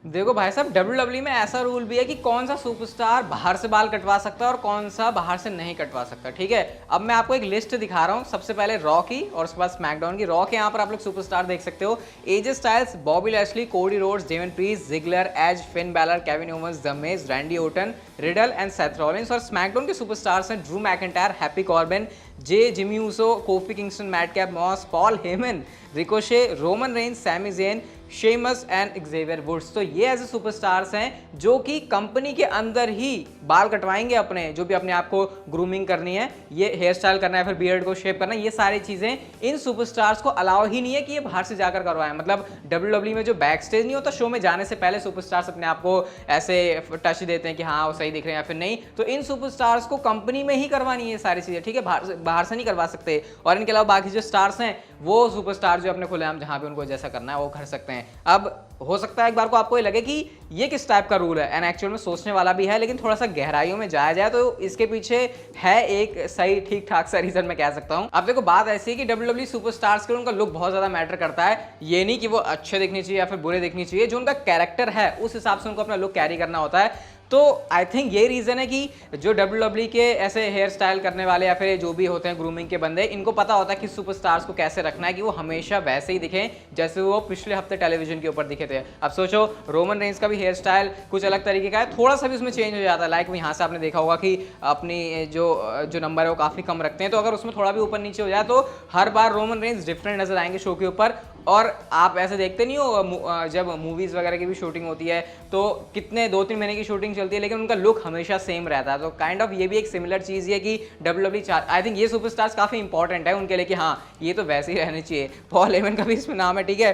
देखो भाई साहब, डब्ल्यूडब्ल्यू में ऐसा रूल भी है कि कौन सा सुपरस्टार बाहर से बाल कटवा सकता है और कौन सा बाहर से नहीं कटवा सकता, ठीक है। अब मैं आपको एक लिस्ट दिखा रहा हूँ, सबसे पहले रॉ की और उसके बाद स्मैकडाउन की। रॉ के यहाँ पर आप लोग सुपरस्टार देख सकते हो, AJ Styles, Bobby Lashley, Cody Rhodes, Damian Priest, Ziggler, Edge, Finn Balor, Kevin Owens, the Miz, Randy Orton, Riddle and Seth Rollins. और स्मैकडाउन के सुपरस्टार्स हैं Drew McIntyre, Happy Corbin, Jimmy Uso, Kofi Kingston, Madcap Moss, Paul Heyman, Ricochet, Roman Reigns, Sami Zayn, Sheamus and Xavier Woods. तो ये ऐसे superstars हैं जो कि company के अंदर ही बाल कटवाएंगे अपने, जो भी अपने आप को ग्रूमिंग करनी है, ये हेयर स्टाइल करना है, फिर बियर्ड को शेप करना है, ये सारी चीजें इन सुपरस्टार्स को अलाउ ही नहीं है कि ये बाहर से जाकर करवाएं। मतलब डब्ल्यूडब्ल्यू में जो बैक स्टेज नहीं होता, शो में जाने से पहले सुपरस्टार्स अपने आप को ऐसे टच देते हैं कि हाँ वो सही दिख रहे हैं या फिर नहीं। तो इन सुपरस्टार्स को कंपनी में ही करवानी है ये सारी चीजें, ठीक है, बाहर से नहीं करवा सकते। और इनके अलावा बाकी जो स्टार्स हैं वो सुपरस्टार जो अपने खुलेआम जहां पे उनको जैसा करना है वो कर सकते हैं। अब हो सकता है एक बार को आपको ये लगे कि ये किस टाइप का रूल है, एंड एक्चुअल में सोचने वाला भी है, लेकिन थोड़ा सा गहराइयों में जाया जाए तो इसके पीछे है एक सही ठीक ठाक सा रीजन मैं कह सकता हूं। अब देखो बात ऐसी है कि डब्ल्यूडब्ल्यू सुपरस्टार्स के उनका लुक बहुत ज्यादा मैटर करता है। ये नहीं कि वो अच्छे दिखनी चाहिए या फिर बुरे दिखनी चाहिए, जो उनका कैरेक्टर है उस हिसाब से उनको अपना लुक कैरी करना होता है। तो आई थिंक ये रीज़न है कि जो डब्ल्यूडब्ल्यू के ऐसे हेयर स्टाइल करने वाले या फिर जो भी होते हैं ग्रूमिंग के बंदे, इनको पता होता है कि सुपरस्टार्स को कैसे रखना है कि वो हमेशा वैसे ही दिखें जैसे वो पिछले हफ्ते टेलीविजन के ऊपर दिखे थे। अब सोचो रोमन रेंज का भी हेयर स्टाइल कुछ अलग तरीके का है, थोड़ा सा भी उसमें चेंज हो जाता है। लाइक यहाँ से आपने देखा होगा कि अपनी जो नंबर है वो काफ़ी कम रखते हैं, तो अगर उसमें थोड़ा भी ऊपर नीचे हो जाए तो हर बार रोमन रेंज डिफरेंट नजर आएंगे शो के ऊपर। और आप ऐसे देखते नहीं हो जब मूवीज़ वगैरह की भी शूटिंग होती है तो कितने 2-3 महीने की शूटिंग चलती है, लेकिन उनका लुक हमेशा सेम रहता है। तो काइंड ऑफ ये भी एक सिमिलर चीज़ है कि डब्ल्यूडब्ल्यू आई थिंक ये सुपरस्टार्स काफ़ी इंपॉर्टेंट है उनके लिए कि हाँ ये तो वैसे ही रहने चाहिए। पॉल हेमन का भी इसमें नाम है, ठीक है,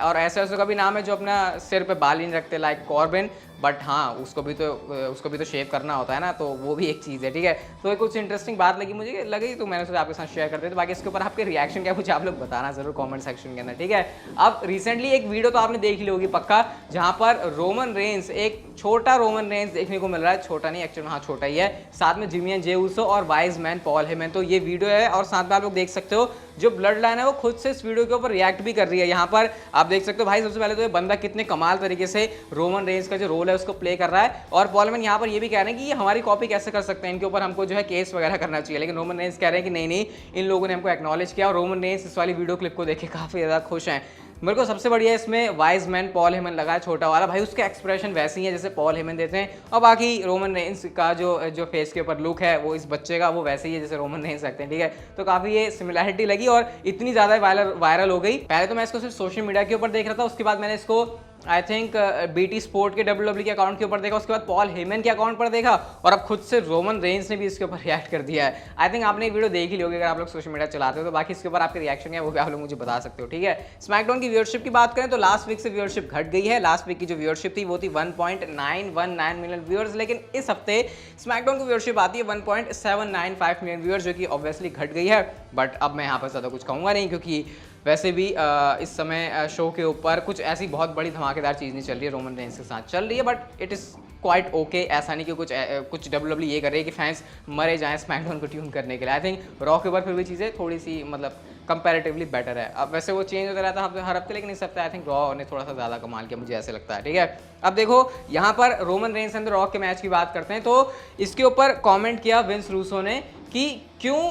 और ऐसे का भी नाम है जो अपना सिर पे बाल ही नहीं रखते, लाइक कॉर्बिन, बट हाँ उसको भी तो शेव करना होता है ना, तो वो भी एक चीज़ है, ठीक है। तो एक कुछ इंटरेस्टिंग बात लगी तो मैंने सोचा आपके साथ शेयर करते। तो बाकी इसके ऊपर आपके रिएक्शन क्या कुछ आप लोग बताना जरूर कमेंट सेक्शन के अंदर, ठीक है। अब रिसेंटली एक वीडियो तो आपने देख ली होगी पक्का, जहां पर रोमन रेंस, एक छोटा रोमन रेंस देखने को मिल रहा है, छोटा नहीं एक्चुअली हाँ छोटा ही है, साथ में जिमी जे ऊसो और वाइज मैन पॉल हेमन। तो ये वीडियो है और साथ में आप लोग देख सकते हो जो ब्लड लाइन है वो खुद से इस वीडियो के ऊपर रिएक्ट भी कर रही है। यहाँ पर आप देख सकते हो भाई, सबसे पहले तो ये बंदा कितने कमाल तरीके से रोमन रेंस का जो रोल है उसको प्ले कर रहा है। और पॉल हेमन यहाँ पर ये भी कह रहे हैं कि ये हमारी कॉपी कैसे कर सकते हैं, इनके ऊपर हमको जो है केस वगैरह करना चाहिए। लेकिन रोमन रेंस कह रहे हैं कि नहीं नहीं, इन लोगों ने हमको एक्नॉलेज किया। और रोमन रेंस इस वाली वीडियो क्लिप को देख के काफ़ी ज़्यादा खुश हैं। मेरे को सबसे बढ़िया इसमें वाइज मैन पॉल हेमन लगा है, छोटा वाला भाई, उसके एक्सप्रेशन वैसे ही है जैसे पॉल हेमन देते हैं। और बाकी रोमन रेंस का जो फेस के ऊपर लुक है वो इस बच्चे का वो वैसे ही है जैसे रोमन रेंस रखते हैं, ठीक है। तो काफ़ी ये सिमिलैरिटी लगी और इतनी ज़्यादा वायरल हो गई। पहले तो मैं इसको सिर्फ सोशल मीडिया के ऊपर देख रहा था, उसके बाद मैंने इसको आई थिंक बीटी स्पोर्ट के डब्ल्यूडब्ल्यू के अकाउंट के ऊपर देखा, उसके बाद पॉल हेमन के अकाउंट पर देखा, और अब खुद से रोमन रेंस ने भी इसके ऊपर रिएक्ट कर दिया है। आई थिंक आपने वीडियो देख ही होगी अगर आप लोग सोशल मीडिया चलाते हो। तो बाकी इसके ऊपर आपके रिएक्शन है वो भी आप लोग मुझे बता सकते हो, ठीक है। स्मैकडाउन की व्यूअरशिप की बात करें तो लास्ट वीक से व्यूअरशिप घट गई है। लास्ट वीक की जो व्यूअरशिप थी वो थी 1.919 मिलियन व्यूअर्स, लेकिन इस हफ्ते स्मैकडाउन की व्यूअरशिप आती है 1.795 मिलियन व्यूअर्स, जो कि ऑब्वियसली घट गई है। बट अब मैं यहाँ पर ज़्यादा कुछ कहूँगा नहीं, क्योंकि वैसे भी इस समय शो के ऊपर कुछ ऐसी बहुत बड़ी धमाकेदार चीज़ नहीं चल रही है, रोमन रेंस के साथ चल रही है, but it is quite okay. ऐसा नहीं कि कुछ डब्ल्यूडब्ल्यू ये कर रही है कि फैंस मरे जाएं स्मैकडाउन को ट्यून करने के लिए। आई थिंक रॉ के ऊपर फिर भी चीज़ें थोड़ी सी मतलब कंपैरेटिवली बेटर है। अब वैसे वो चेंज होता रहता है हर हफ्ते, लेकिन इस हफ्ते आई थिंक रॉ ने थोड़ा सा ज़्यादा कमाल किया, मुझे ऐसे लगता है, ठीक है। अब देखो यहाँ पर रोमन रेंस एंड रॉ के मैच की बात करते हैं, तो इसके ऊपर कमेंट किया विंस रूसो ने कि क्यों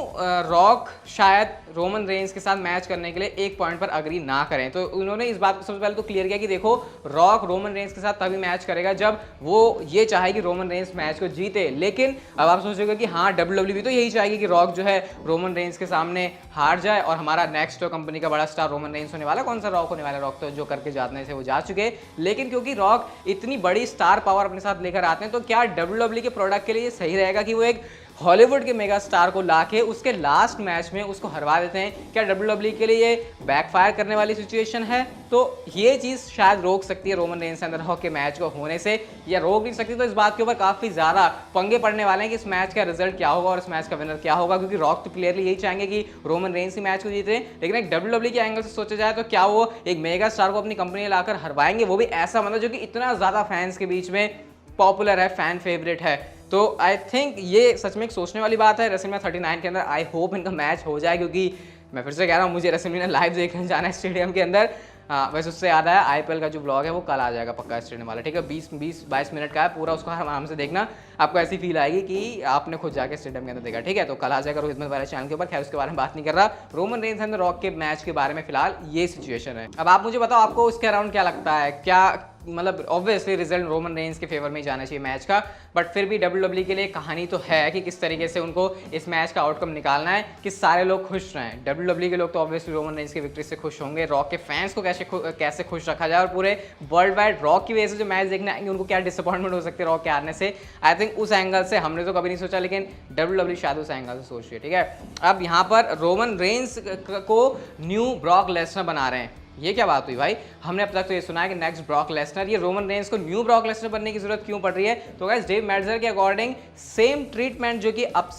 रॉक शायद रोमन रेंस के साथ मैच करने के लिए एक पॉइंट पर अग्री ना करें। तो उन्होंने इस बात को सबसे पहले तो क्लियर किया कि देखो रॉक रोमन रेंस के साथ तभी मैच करेगा जब वो ये चाहे कि रोमन रेंस मैच को जीते। लेकिन अब आप सोचोगे कि हाँ डब्ल्यूडब्ल्यू भी तो यही चाहेगी कि रॉक जो है रोमन रेंस के सामने हार जाए और हमारा नेक्स्ट कंपनी का बड़ा स्टार रोमन रेंस होने वाला। कौन सा रॉक होने वाला, रॉक तो जो करके जाने से वो जा चुके। लेकिन क्योंकि रॉक इतनी बड़ी स्टार पावर अपने साथ लेकर आते हैं, तो क्या डब्ल्यूडब्ल्यू के प्रोडक्ट के लिए सही रहेगा कि वो एक हॉलीवुड के मेगा स्टार को लाके उसके लास्ट मैच में उसको हरवा देते हैं? क्या डब्ल्यूडब्ल्यू के लिए ये बैकफायर करने वाली सिचुएशन है? तो ये चीज़ शायद रोक सकती है रोमन रेंस एंड रॉक के मैच को होने से, या रोक नहीं सकती। तो इस बात के ऊपर काफ़ी ज़्यादा पंगे पड़ने वाले हैं कि इस मैच का रिजल्ट क्या होगा और इस मैच का विनर क्या होगा, क्योंकि रॉक तो क्लियरली यही चाहेंगे कि रोमन रेंस ही मैच को जीते। लेकिन एक डब्ल्यूडब्ल्यू के एंगल से सोचा जाए तो क्या वो एक मेगा स्टार को अपनी कंपनी लाकर हरवाएंगे, वो भी ऐसा मतलब जो कि इतना ज़्यादा फैंस के बीच में पॉपुलर है, फैन फेवरेट है? तो आई थिंक ये सच में एक सोचने वाली बात है। रेसलमेनिया 39 के अंदर आई होप इनका मैच हो जाए, क्योंकि मैं फिर से कह रहा हूँ मुझे रेसलमेनिया लाइव देखने जाना है स्टेडियम के अंदर। हाँ वैसे उससे याद आया, आईपीएल का जो ब्लॉग है वो कल आ जाएगा पक्का स्टेडियम वाला, ठीक है। 20-22 मिनट का है पूरा, उसको आराम से देखना, आपको ऐसी फील आएगी कि आपने खुद जाके स्टेडियम के अंदर देखा, ठीक है। तो कल आ जाएगा रोहित वाले चैनल के ऊपर। खैर उसके बारे में बात नहीं कर रहा, रोमन रेंस एंड रॉक के मैच के बारे में फिलहाल ये सिचुएशन है। अब आप मुझे बताओ आपको उसके अराउंड क्या लगता है, क्या मतलब ऑब्वियसली रिजल्ट रोमन रेंस के फेवर में ही जाना चाहिए मैच का, बट फिर भी डब्ल्यूडब्ल्यू के लिए कहानी तो है कि किस तरीके से उनको इस मैच का आउटकम निकालना है कि सारे लोग खुश रहें। डब्ल्यूडब्ल्यू के लोग तो ऑब्वियसली रोमन रेंस की विक्ट्री से खुश होंगे, रॉक के फैंस को कैसे खुश रखा जाए, और पूरे वर्ल्ड वाइड रॉक की वजह से जो मैच देखने आएंगे उनको क्या डिसअपॉइंटमेंट हो सकती है रॉक के हारने से। आई थिंक उस एंगल से हमने तो कभी नहीं सोचा, लेकिन डब्ल्यूडब्ल्यू शायद उस एंगल से सोच रही है, ठीक है। अब यहाँ पर रोमन रेंस को न्यू ब्रॉक लेसनर बना रहे हैं, ये क्या बात हुई भाई। हमने अब तक तो ये सुना है कि नेक्स्ट ब्रॉक लेसनर, ये रोमन रेंस को न्यू ब्रॉक लेसनर बनने की जरूरत क्यों पड़ रही है। तो गाइस डेव मेल्ट्जर के अकॉर्डिंग सेम ट्रीटमेंट जो कि अब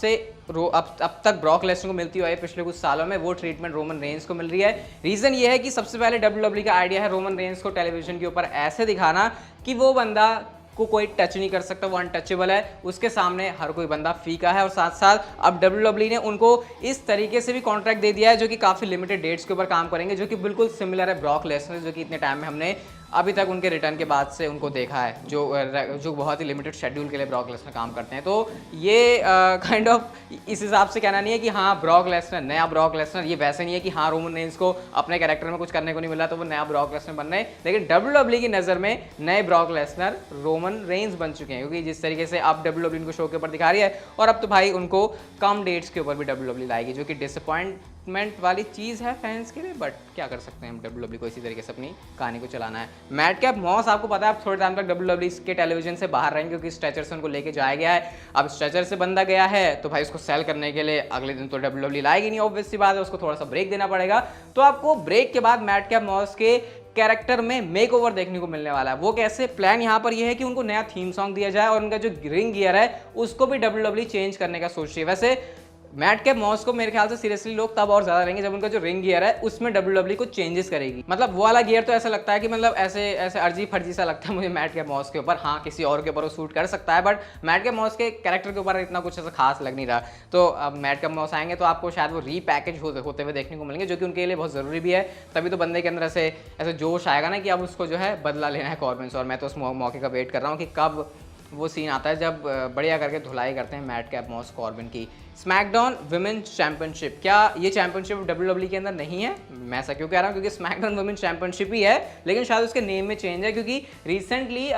तक ब्रॉक लेसनर को मिलती हुई है पिछले कुछ सालों में, वो ट्रीटमेंट रोमन रेंस को मिल रही है। रीजन ये है कि सबसे पहले डब्ल्यूडब्ल्यू का आइडिया है रोमन रेंस को टेलीविजन के ऊपर ऐसे दिखाना कि वो बंदा को कोई टच नहीं कर सकता, वो अनटचेबल है, उसके सामने हर कोई बंदा फीका है। और साथ साथ अब डब्ल्यूडब्ल्यू ने उनको इस तरीके से भी कॉन्ट्रैक्ट दे दिया है जो कि काफ़ी लिमिटेड डेट्स के ऊपर काम करेंगे, जो कि बिल्कुल सिमिलर है ब्रॉक लेसनर जो कि इतने टाइम में हमने अभी तक उनके रिटर्न के बाद से उनको देखा है, जो बहुत ही लिमिटेड शेड्यूल के लिए ब्रॉक लेसनर काम करते हैं। तो ये काइंड ऑफ इस हिसाब से कहना नहीं है कि हाँ ब्रॉक लेसनर नया ब्रॉक लेसनर, ये वैसे नहीं है कि हाँ रोमन रेंस को अपने कैरेक्टर में कुछ करने को नहीं मिला तो वो नया ब्रॉक लेसनर बन रहे हैं, लेकिन डब्ल्यूडब्ल्यू की नज़र में नए ब्रॉक लेसनर रोमन रेंस बन चुके हैं, क्योंकि जिस तरीके से अब डब्ल्यूडब्ल्यू इनको शो के ऊपर दिखा रही है, और अब तो भाई उनको कम डेट्स के ऊपर भी डब्ल्यूडब्ल्यू लाएगी, जो कि डिसअपॉइंटमेंट वाली चीज़ है फैंस के लिए, बट क्या कर सकते हैं हम, डब्ल्यूडब्ल्यू को इसी तरीके से अपनी कहानी को चलाना है। मैडकैप मॉस आपको पता है आप थोड़े टाइम तक डब्ल्यूडब्ल्यू के टेलीविजन से बाहर रहेंगे, क्योंकि स्ट्रेचर से उनको लेके जाया गया है। अब स्ट्रेचर से बंदा गया है तो भाई उसको सेल करने के लिए अगले दिन तो डब्ल्यूडब्ल्यू लाएगी नहीं, ऑब्वियस सी बात है, उसको थोड़ा सा ब्रेक देना पड़ेगा। तो आपको ब्रेक के बाद मैडकैप मॉस के कैरेक्टर में मेकओवर देखने को मिलने वाला है। वो कैसे, प्लान यहाँ पर ये है कि उनको नया थीम सॉन्ग दिया जाए और उनका जो रिंग गियर है उसको भी डब्ल्यूडब्ल्यू चेंज करने का सोच रही है। वैसे मैडकैप मॉस को मेरे ख्याल से सीरियसली लोग तब और ज्यादा रहेंगे जब उनका जो रिंग गियर है उसमें डब्ल्यूडब्ल्यू कुछ चेंजेस करेगी। मतलब वो वाला गियर तो ऐसा लगता है कि मतलब ऐसे अर्जी फर्जी सा लगता है मुझे मैडकैप मॉस के ऊपर। हाँ किसी और के ऊपर वो सूट कर सकता है, बट मैडकैप मॉस के कैरेक्टर के ऊपर इतना कुछ ऐसा खास लग नहीं रहा। तो अब मैडकैप मॉस आएंगे तो आपको शायद वो रीपैकेज होते हुए देखने को मिलेंगे, जो कि उनके लिए बहुत जरूरी भी है। तभी तो बंदे के अंदर ऐसे जोश आएगा ना कि अब उसको जो है बदला लेना है कॉर्बिन से। और मैं तो उस मौके का वेट कर रहा हूँ कि कब वो सीन आता है जब बढ़िया करके धुलाई करते हैं मैडकैप मॉस कॉर्बिन की। स्मैकडाउन वुमेन्स चैंपियनशिप, क्या ये चैंपियनशिप डब्ल्यूडब्ल्यू के अंदर नहीं है? मैं ऐसा क्यों कह रहा हूँ, क्योंकि स्मैकडाउन वुमेन्स चैंपियनशिप ही है, लेकिन शायद उसके नेम में चेंज है, क्योंकि रिसेंटली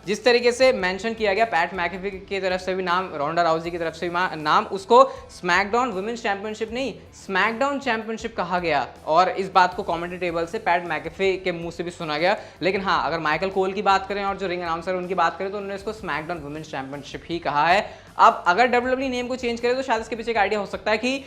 जिस तरीके से मेंशन किया गया पैट मैकेफी की तरफ से भी नाम, रोंडा राउजी की तरफ से भी नाम, उसको स्मैकडाउन वुमेन्स चैंपियनशिप नहीं स्मैकडाउन चैंपियनशिप कहा गया। और इस बात को कमेंट्री टेबल से पैट मैकेफी के मुंह से भी सुना गया। लेकिन हाँ अगर माइकल कोल की बात करें और जो रिंग अनाउंसर उनकी बात करें तो उन्होंने इसको स्मैकडाउन वुमेन्स चैंपियनशिप ही कहा है। अब अगर डब्ल्यूडब्ल्यू नेम को चेंज करे तो शायद इसके पीछे एक आइडिया हो सकता है कि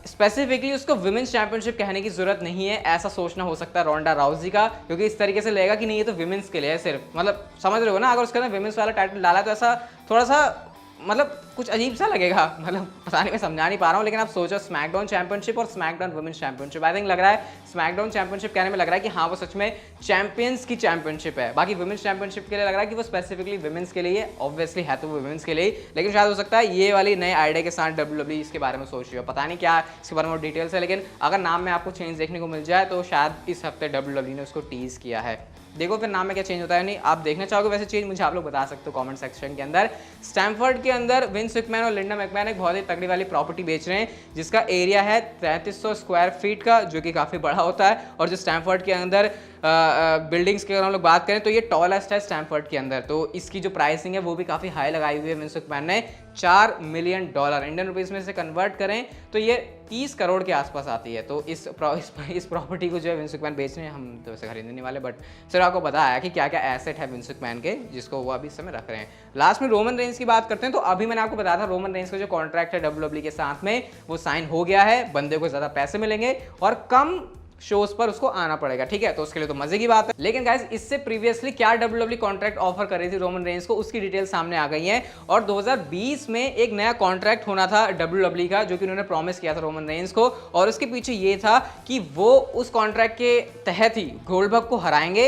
स्पेसिफिकली उसको विमेंस चैंपियनशिप कहने की जरूरत नहीं है, ऐसा सोचना हो सकता है रोंडा राउजी का, क्योंकि इस तरीके से लगेगा कि नहीं ये तो विमेंस के लिए है सिर्फ, मतलब समझ रहे हो ना, अगर उसके अंदर विमेंस वाला टाइटल डाला तो ऐसा थोड़ा सा मतलब कुछ अजीब सा लगेगा, मतलब पता नहीं मैं समझा नहीं पा रहा हूँ। लेकिन आप सोचो स्मैकडाउन चैंपियनशिप और SmackDown women's championship, I think लग रहा है स्मैकडाउन चैंपियनशिप कहने में लग रहा है कि हाँ वो सच में चैंपियंस की चैंपियनशिप है। बाकी वुमेन्स चैंपियनशिप के लिए लग रहा है कि वो स्पेसिफिकली वुमेन्स के लिए, ऑब्वियसली है तो वो वुमेन्स के लिए, लेकिन शायद हो सकता है ये वाली नए आइडिया के साथ डब्ल्यूडब्ल्यू इसके बारे में सोच रही हो। पता नहीं क्या इसके बारे में डिटेल्स है, लेकिन अगर नाम में आपको चेंज देखने को मिल जाए तो शायद इस हफ्ते डब्ल्यूडब्ल्यू ने उसको टीज किया है। देखो फिर नाम में क्या चेंज होता है नहीं। आप देखना चाहोगे वैसे चेंज, मुझे आप लोग बता सकते हो कमेंट सेक्शन के अंदर। स्टैमफोर्ड के अंदर विंस मैकमैन और लिंडा मैकमैन एक बहुत ही तगड़ी वाली प्रॉपर्टी बेच रहे हैं, जिसका एरिया है 3300 स्क्वायर फीट का, जो कि काफ़ी बड़ा होता है। और जो स्टैमफोर्ड के अंदर बिल्डिंग्स की अगर हम लोग बात करें तो ये टॉलेस्ट है स्टैमफोर्ड के अंदर। तो इसकी जो प्राइसिंग है वो भी काफ़ी हाई लगाई हुई है विंस मैकमैन ने। $4 मिलियन इंडियन रुपीज़ में से कन्वर्ट करें तो ये 30 करोड़ के आसपास आती है। तो इस प्रॉपर्टी को जो है विंस मैकमैन बेच रहे हैं, हम तो वैसे खरीदने वाले, बट सर आपको बताया कि क्या क्या एसेट है विंस मैकमैन के जिसको वो अभी इस समय रख रहे हैं। लास्ट में रोमन रेंस की बात करते हैं। तो अभी मैंने आपको बताया था रोमन रेंस का जो कॉन्ट्रैक्ट है डब्ल्यूडब्ल्यू के साथ में वो साइन हो गया है, बंदे को ज़्यादा पैसे मिलेंगे और कम शोज पर उसको आना पड़ेगा, ठीक है। तो उसके लिए तो मजे की बात है। लेकिन गाइस इससे प्रीवियसली क्या डब्ल्यूडब्ल्यू कॉन्ट्रैक्ट ऑफर कर रही थी रोमन रेंस को, उसकी डिटेल सामने आ गई है। और 2020 में एक नया कॉन्ट्रैक्ट होना था डब्ल्यूडब्ल्यू का, जो कि उन्होंने प्रॉमिस किया था रोमन रेंस को। और उसके पीछे ये था कि वो उस कॉन्ट्रैक्ट के तहत ही गोल्डबर्ग को हराएंगे,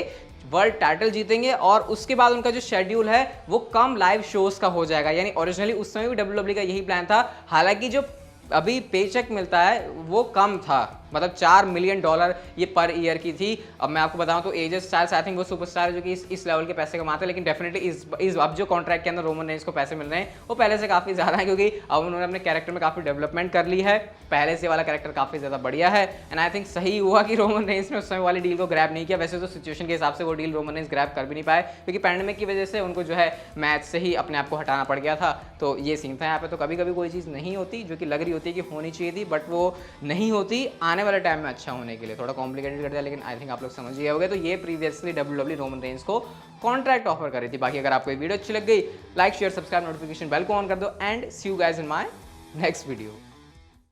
वर्ल्ड टाइटल जीतेंगे और उसके बाद उनका जो शेड्यूल है वो कम लाइव शोज का हो जाएगा। यानी ओरिजिनली उस समय भी डब्ल्यूडब्ल्यू का यही प्लान था, हालांकि जो अभी पे चेक मिलता है वो कम था, मतलब $4 मिलियन ये पर ईयर की थी। अब मैं आपको बताऊं तो एजे स्टाइल्स आई थिंक वो सुपरस्टार जो कि इस लेवल के पैसे कमाते हैं, लेकिन डेफिनेटली इस अब जो कॉन्ट्रैक्ट के अंदर रोमन रेंज को पैसे मिल रहे हैं वो पहले से काफ़ी ज़्यादा है, क्योंकि अब उन्होंने अपने कैरेक्टर में काफ़ी डेवलपमेंट कर ली है। पहले से वाला कैरेक्टर काफ़ी ज़्यादा बढ़िया है एंड आई थिंक सही हुआ कि रोमन रेंज ने उस समय वाली डील को ग्रैब नहीं किया। वैसे तो सिचुएशन के हिसाब से वो डील रोमन रेंज ग्रैब कर भी नहीं पाए, क्योंकि पैंडेमिक की वजह से उनको जो है मैच से ही अपने आप को हटाना पड़ गया था। तो ये सीन था यहाँ पे। तो कभी कभी कोई चीज़ नहीं होती जो कि लग रही होती है कि होनी चाहिए थी, बट वो नहीं होती आने वाले टाइम में अच्छा होने के लिए। थोड़ा कॉम्प्लिकेटेड कर दिया, लेकिन आई थिंक आप लोग समझ गए होंगे। तो ये प्रीवियसली WWE रोमन रेंज को कॉन्ट्रैक्ट ऑफर कर रही थी। बाकी अगर आपको ये वीडियो अच्छी लग गई, like share subscribe notification bell को ऑन कर दो and see you guys in my next video.